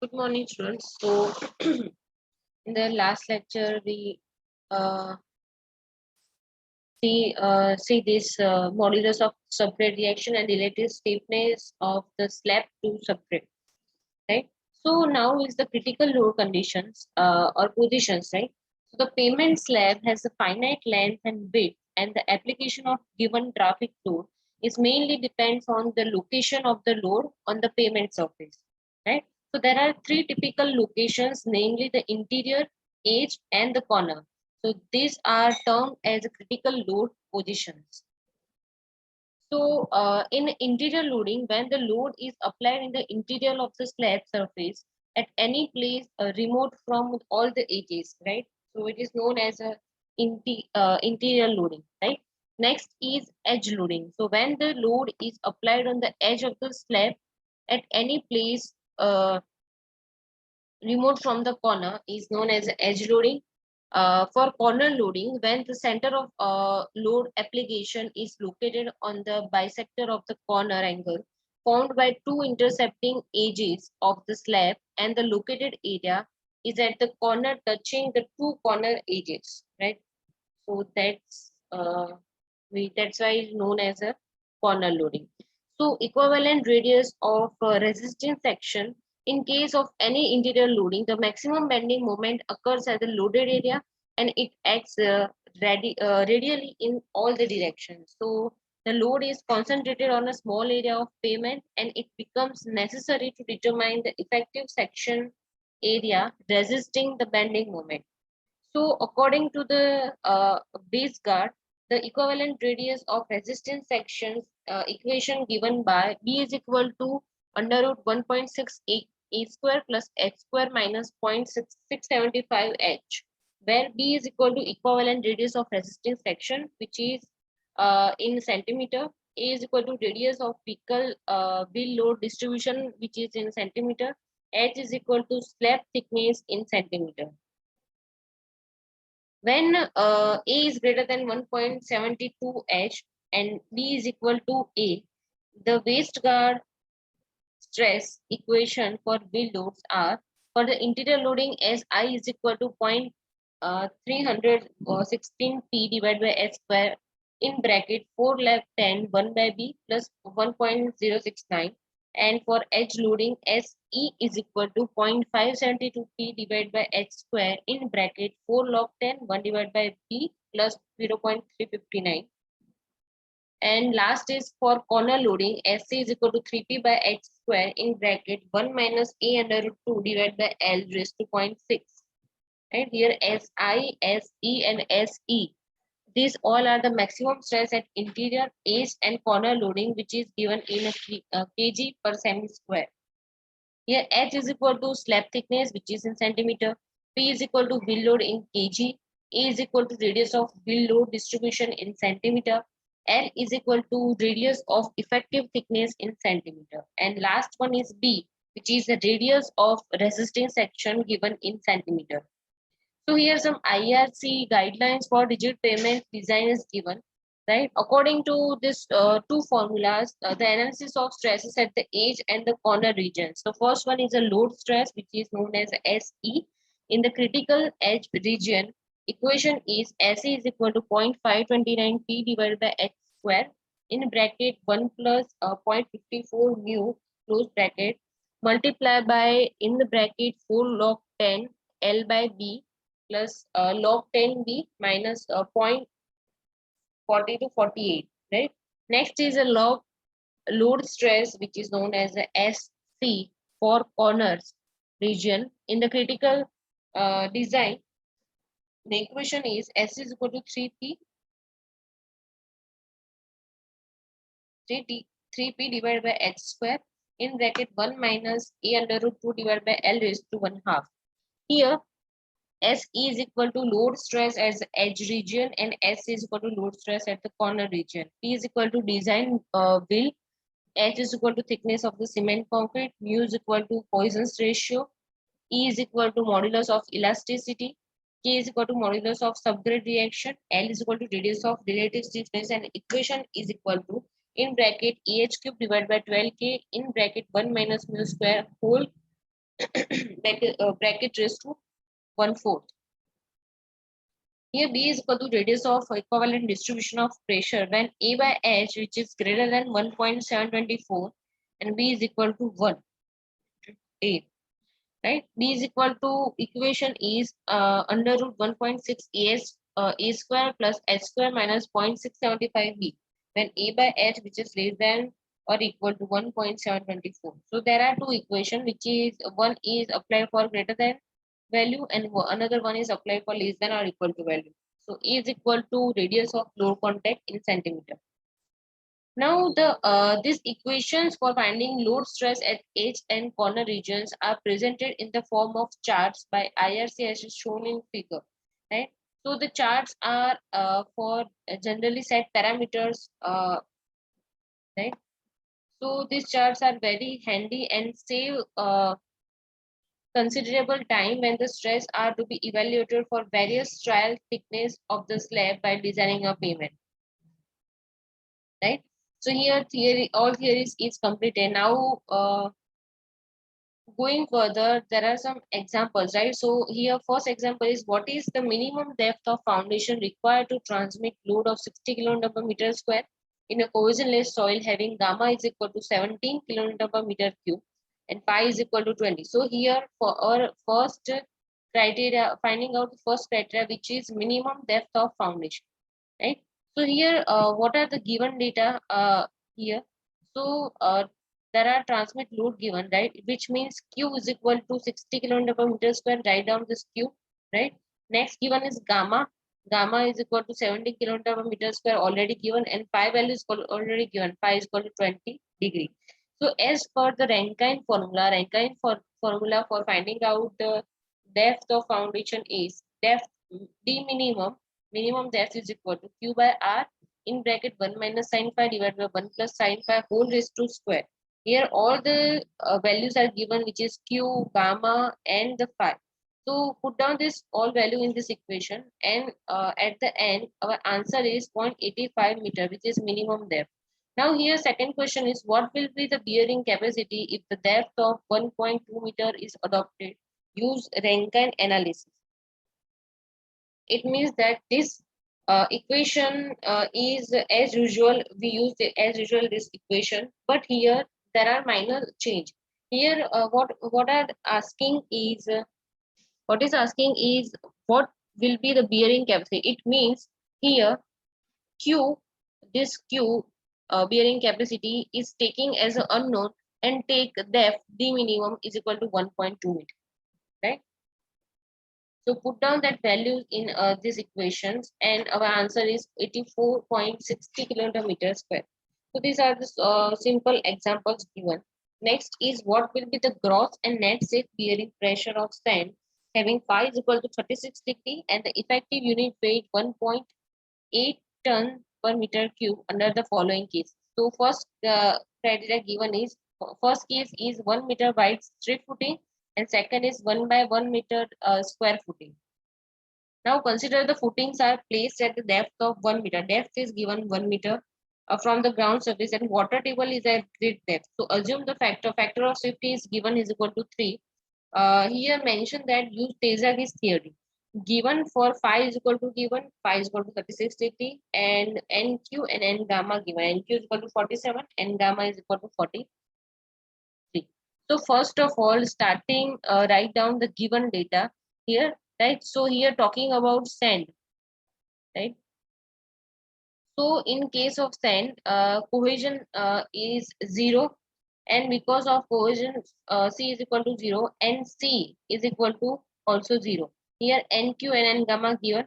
Good morning, students. So, in the last lecture, we uh, see this modulus of substrate reaction and relative stiffness of the slab to substrate, right? So now is the critical load conditions or positions, right? So the pavement slab has a finite length and width, and the application of given traffic load is mainly depends on the location of the load on the pavement surface, right? So there are three typical locations, namely the interior, edge, and the corner. So these are termed as critical load positions. So, in interior loading, when the load is applied in the interior of the slab surface at any place remote from all the edges, right? So, it is known as a interior loading, right? Next is edge loading. So, when the load is applied on the edge of the slab at any place remote from the corner is known as edge loading. For corner loading, when the center of load application is located on the bisector of the corner angle formed by two intercepting edges of the slab, and the located area is at the corner touching the two corner edges, right? So that's why it's known as a corner loading. So equivalent radius of resistance section in case of any interior loading, the maximum bending moment occurs at the loaded area, and it acts radially in all the directions. So the load is concentrated on a small area of pavement, and it becomes necessary to determine the effective section area resisting the bending moment. So according to the base guard, the equivalent radius of resistance sections equation given by B is equal to under root 1.68 A square plus H square minus 0.675 H, where B is equal to equivalent radius of resistance section, which is in centimeter. A is equal to radius of vehicle wheel load distribution, which is in centimeter. H is equal to slab thickness in centimeter. When A is greater than 1.72 H and B is equal to A, the waist guard stress equation for wheel loads are: for the interior loading as I is equal to 0.316 P divided by S square in bracket 4 left 10 1 by B plus 1.069, and for edge loading as E is equal to 0.572 P divided by H square in bracket 4 log 10 1 divided by B plus 0.359. And last is for corner loading, SC is equal to 3P by H square in bracket 1 minus A under root 2 divided by L raised to 0.6. And here SI, SE and SE, these all are the maximum stress at interior, edge and corner loading, which is given in a kg per semi square. Here H is equal to slab thickness, which is in centimeter. P is equal to wheel load in kg. A is equal to radius of wheel load distribution in centimeter. L is equal to radius of effective thickness in centimeter. And last one is B, which is the radius of resisting section given in centimeter. So here some IRC guidelines for rigid pavement design is given, right? According to this two formulas, the analysis of stresses at the edge and the corner regions. So first one is a load stress, which is known as SE. In the critical edge region, equation is SE is equal to 0.529 P divided by H square in bracket 1 plus 0.54 mu close bracket multiply by in the bracket 4 log 10 L by B plus log 10B minus 0.40 to 48, right? Next is a log load stress, which is known as the SC for corners region. In the critical design, the equation is S is equal to 3P 3P divided by H square in bracket 1 minus A under root 2 divided by L raised to 1/2. Here S is equal to load stress as edge region and S is equal to load stress at the corner region. P is equal to design wheel. H is equal to thickness of the cement concrete. Mu is equal to Poisson's ratio. E is equal to modulus of elasticity. K is equal to modulus of subgrade reaction. L is equal to radius of relative stiffness, and equation is equal to in bracket EH cube divided by 12K in bracket 1 minus mu square whole bracket raised to 1/4. Here B is equal to radius of equivalent distribution of pressure when A by H, which is greater than 1.724 and B is equal to 1. A. Right? B is equal to equation is under root 1.6 A square plus H square minus 0.675 B when A by H, which is less than or equal to 1.724. So there are two equations, which is one is applied for greater than value and another one is applied for less than or equal to value. So A is equal to radius of load contact in centimeter. Now these equations for finding load stress at edge and corner regions are presented in the form of charts by IRC as is shown in figure. Right. So the charts are for generally set parameters. Right. So these charts are very handy and save considerable time when the stress are to be evaluated for various trial thickness of the slab by designing a pavement. Right. So here theory, all theories is completed. Now going further, there are some examples, right? So here first example is what is the minimum depth of foundation required to transmit load of 60 kilonewton per meter square in a cohesionless soil having gamma is equal to 17 kilonewton per meter cube and pi is equal to 20. So here for our first criteria, finding out the first criteria, which is minimum depth of foundation, right? So here, what are the given data here? So there are transmit load given, right? Which means Q is equal to 60 kilonewton per meter square. Write down this Q, right? Next given is gamma. Gamma is equal to 70 kilonewton per meter square already given, and pi value is already given. Pi is equal to 20 degree. So as per the Rankine formula for finding out the depth of foundation is depth D minimum depth is equal to Q by R in bracket 1 minus sin phi divided by 1 plus sin phi whole raised to square. Here all the values are given, which is Q, gamma and the phi. So put down this all value in this equation and at the end our answer is 0.85 meter, which is minimum depth. Now here second question is what will be the bearing capacity if the depth of 1.2 meter is adopted? Use Rankine analysis. It means that this equation is as usual, we use as usual this equation, but here there are minor change. Here what are asking is what is asking is what will be the bearing capacity. It means here Q, this Q bearing capacity is taking as an unknown and take depth D minimum is equal to 1.2 meter, right? So put down that value in these equations and our answer is 84.60 kilonewton meter square. So these are the simple examples given. Next is what will be the gross and net safe bearing pressure of sand having phi is equal to 36 degree and the effective unit weight 1.8 ton per meter cube under the following case. So first criteria given is first case is 1 meter wide strip footing and second is 1 by 1 meter square footing. Now consider the footings are placed at the depth of 1 meter. Depth is given 1 meter from the ground surface and water table is at grid depth. So assume the factor of safety is given is equal to 3. Here mention that use Tezagi's theory. Given for phi is equal to 36 degree and NQ and N gamma given. NQ is equal to 47 and gamma is equal to 43. So first of all, starting write down the given data here, right? So here talking about sand, right? So in case of sand, cohesion is 0, and because of cohesion, C is equal to 0, and C is equal to also 0. Here NQ and N gamma given,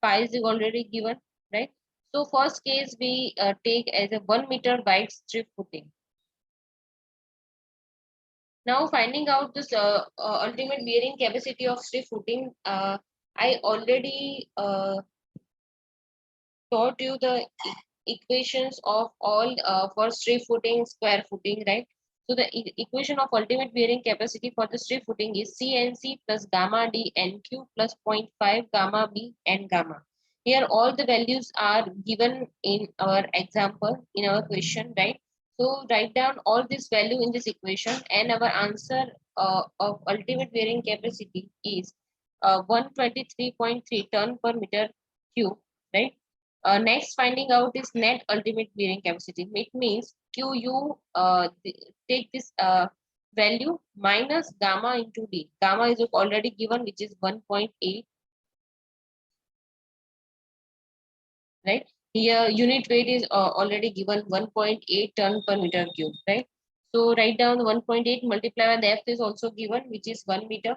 pi is already given, right? So first case we take as a 1 meter wide strip footing. Now finding out this ultimate bearing capacity of strip footing, I already taught you the equations of all for strip footing, square footing, right? So the equation of ultimate bearing capacity for the strip footing is CNC plus gamma D NQ plus 0.5 gamma B and gamma. Here all the values are given in our example, in our question, right? So write down all this value in this equation and our answer of ultimate bearing capacity is 123.3 ton per meter cube, right? Next, finding out is net ultimate bearing capacity. It means QU, take this value minus gamma into D. Gamma is already given, which is 1.8, right? Here, unit weight is already given 1.8 ton per meter cube, right? So write down 1.8 multiplied by the F is also given, which is 1 meter.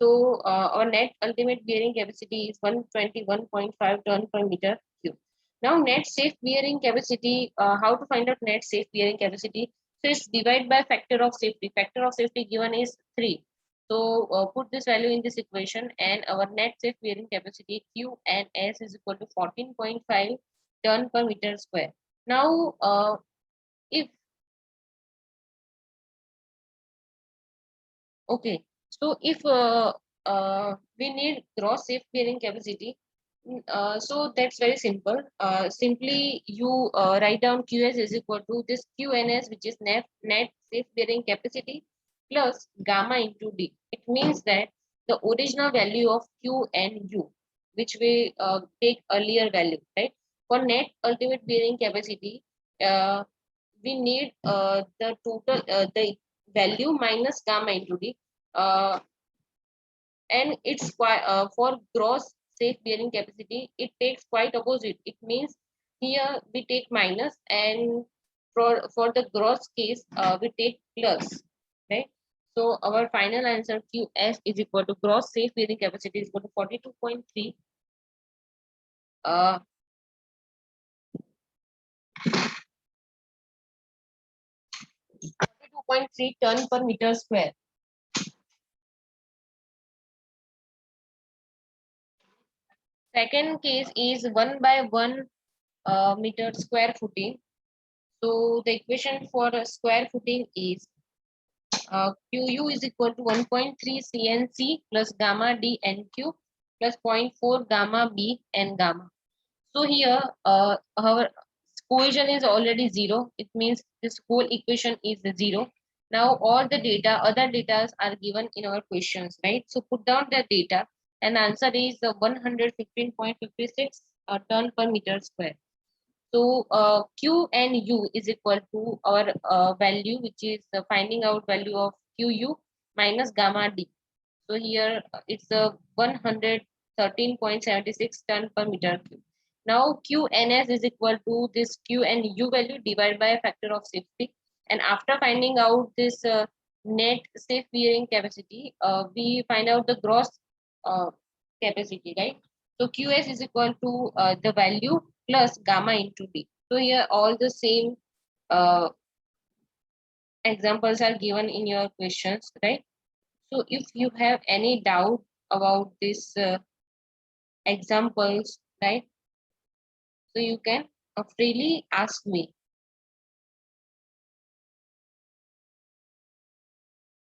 So our net ultimate bearing capacity is 121.5 ton per meter cube. Now net safe bearing capacity, how to find out net safe bearing capacity? So it's divided by factor of safety. Factor of safety given is 3. So put this value in this equation and our net safe bearing capacity Q and S is equal to 14.5 ton per meter square. Now, if okay, so if we need gross safe bearing capacity, so that's very simple. Simply you write down QS is equal to this QNS, which is net safe bearing capacity plus gamma into D. It means that the original value of Q and U, which we take earlier value, right? For net ultimate bearing capacity, we need the total the value minus gamma into D. Uh, and it's quite for gross safe bearing capacity it takes quite opposite. It means here we take minus, and for the gross case we take plus, right? So our final answer QS is equal to gross safe bearing capacity is equal to 42.3 uh 42.3 ton per meter square. Second case is 1 by 1 meter square footing. So the equation for a square footing is QU is equal to 1.3 CNC plus gamma D NQ plus zero point 0.4 gamma B and gamma. So here our cohesion is already 0. It means this whole equation is 0. Now all the data, other data are given in our questions, right? So put down the data and answer is 115.56 ton per meter square. So Q and U is equal to our value, which is the finding out value of QU minus gamma D. So here it's a 113.76 ton per meter cube. Now QNS is equal to this Q and U value divided by a factor of safety. And after finding out this net safe bearing capacity, we find out the gross uh, capacity, right? So QS is equal to the value plus gamma into D. So here all the same uh, examples are given in your questions, right? So if you have any doubt about this examples, right? So you can freely ask me.